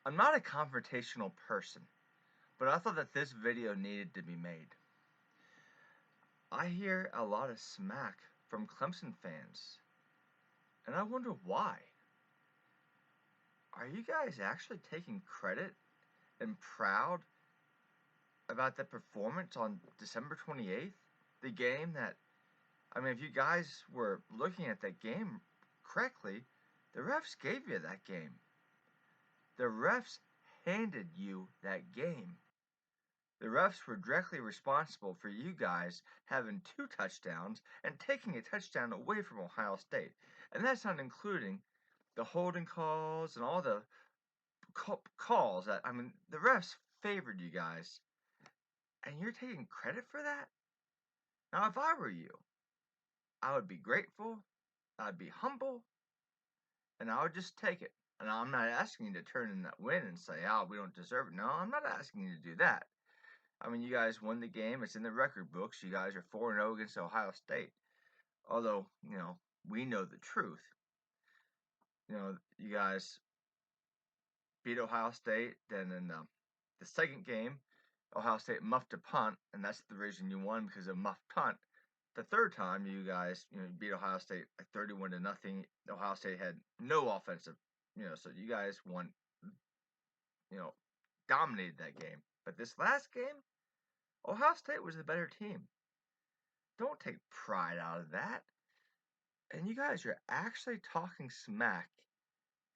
I'm not a confrontational person, but I thought that this video needed to be made. I hear a lot of smack from Clemson fans, and I wonder why. Are you guys actually taking credit and proud about the performance on December 28th? The game that, if you guys were looking at that game correctly, the refs gave you that game. The refs handed you that game. The refs were directly responsible for you guys having 2 touchdowns and taking a touchdown away from Ohio State. And that's not including the holding calls and all the calls that, the refs favored you guys. And you're taking credit for that? Now, if I were you, I would be grateful, I'd be humble, and I would just take it. And I'm not asking you to turn in that win and say, oh, we don't deserve it. No, I'm not asking you to do that. You guys won the game. It's in the record books. You guys are 4-0 against Ohio State. Although, we know the truth. You guys beat Ohio State. Then in the second game, Ohio State muffed a punt, and that's the reason you won, because of muffed punt. The third time, you guys, beat Ohio State at 31-0. Ohio State had no offensive, so you guys won, dominated that game. But this last game, Ohio State was the better team. Don't take pride out of that. And you guys are actually talking smack.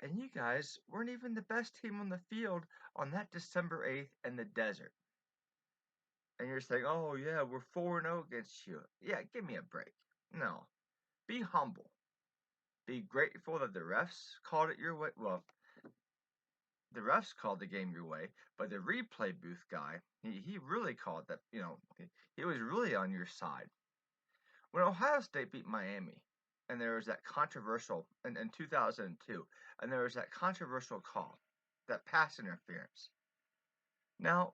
And you guys weren't even the best team on the field on that December 8th in the desert. And you're saying, oh, yeah, we're 4-0 against you. Yeah, give me a break. No. Be humble. Be grateful that the refs called it your way. Well, the refs called the game your way, but the replay booth guy, he really called that, he was really on your side. When Ohio State beat Miami, and there was that controversial, in 2002, and there was that controversial call, that pass interference. Now,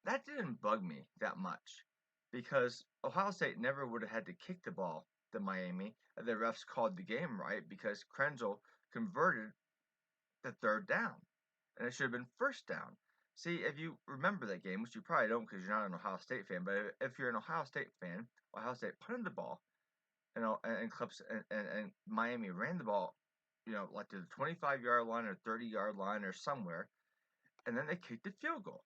that didn't bug me that much, because Ohio State never would have had to kick the ball to Miami, and the refs called the game right, because Krenzel converted the third down, and it should have been first down. See, if you remember that game, which you probably don't because you're not an Ohio State fan, but if you're an Ohio State fan, Ohio State punted the ball, and Clemson and Miami ran the ball, like to the 25-yard line or 30-yard line or somewhere, and then they kicked the field goal.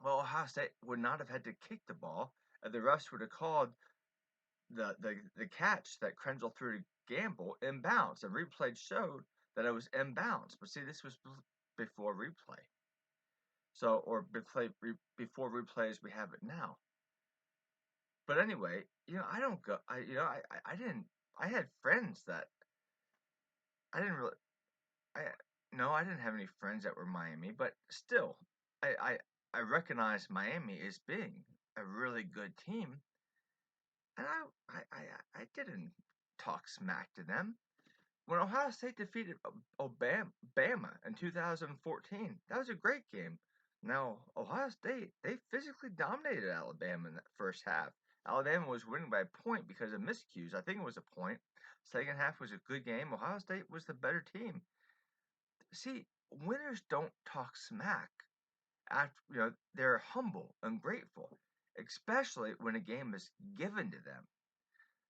Well, Ohio State would not have had to kick the ball, and the refs would have called the catch that Krenzel threw to Gamble inbounds, and replay showed that it was inbounds. But see, this was before replay. So, or before replay as we have it now. But anyway, I don't go. I didn't. I had friends that I didn't really. I no, I didn't have any friends that were Miami, but still, I I, I recognize Miami as being a really good team, and I didn't talk smack to them. When Ohio State defeated Bama in 2014, that was a great game. Now, Ohio State, they physically dominated Alabama in that first half. Alabama was winning by a point because of miscues. I think it was a point. Second half was a good game. Ohio State was the better team. See, winners don't talk smack. After, they're humble and grateful, especially when a game is given to them.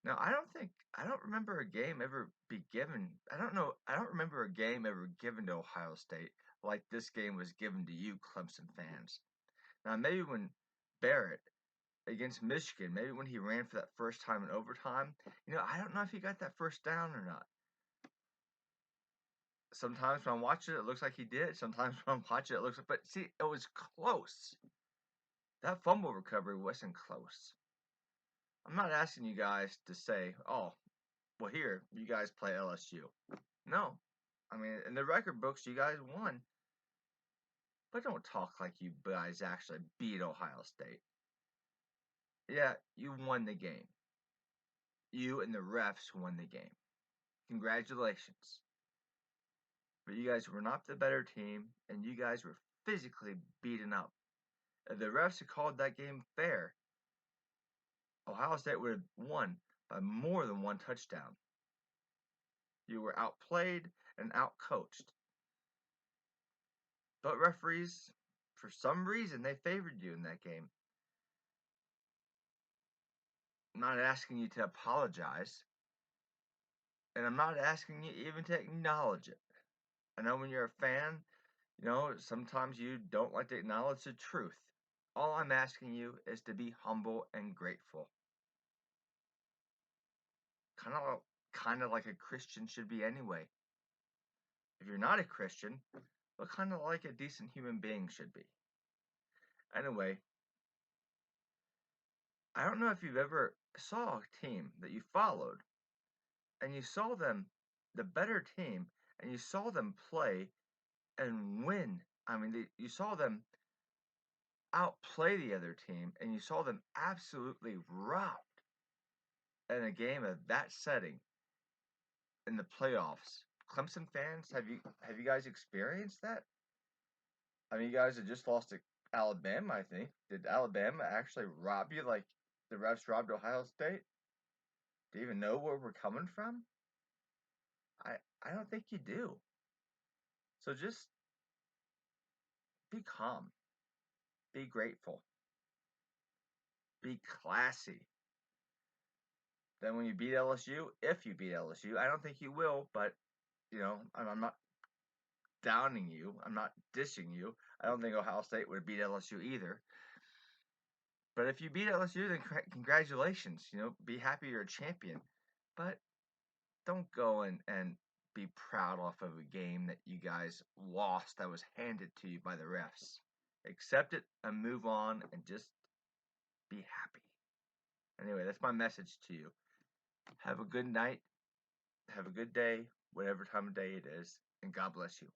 Now, I don't remember a game ever be given. I don't remember a game ever given to Ohio State like this game was given to you, Clemson fans. Now, maybe when Barrett against Michigan, maybe when he ran for that first time in overtime, I don't know if he got that first down or not. Sometimes when I watch it, it looks like he did. Sometimes when I watch it, it looks like, but see, it was close. That fumble recovery wasn't close. I'm not asking you guys to say, oh, well, here, you guys play LSU. No. In the record books, you guys won. But don't talk like you guys actually beat Ohio State. Yeah, you won the game. You and the refs won the game. Congratulations. But you guys were not the better team, and you guys were physically beaten up. If the refs had called that game fair, Ohio State would have won by more than 1 touchdown. You were outplayed and outcoached. But referees, for some reason, they favored you in that game. I'm not asking you to apologize, and I'm not asking you even to acknowledge it. I know when you're a fan, sometimes you don't like to acknowledge the truth. All I'm asking you is to be humble and grateful. Kind of like a Christian should be anyway. If you're not a Christian, but kind of like a decent human being should be. Anyway, I don't know if you've ever saw a team that you followed and you saw them, the better team, and you saw them play and win. I mean, you saw them outplay the other team, and you saw them absolutely robbed in a game of that setting in the playoffs. Clemson fans, have you guys experienced that? I mean, you guys have just lost to Alabama, I think. Did Alabama actually rob you like the refs robbed Ohio State? Do you even know where we're coming from? I don't think you do. So just be calm, be grateful, be classy. Then when you beat LSU, if you beat LSU, I don't think you will, but I'm not downing you. I'm not dissing you. I don't think Ohio State would beat LSU either. But if you beat LSU, then congratulations. Be happy you're a champion. But don't go and be proud off of a game that you guys lost that was handed to you by the refs. Accept it and move on and just be happy. Anyway, that's my message to you. Have a good night. Have a good day, whatever time of day it is, and God bless you.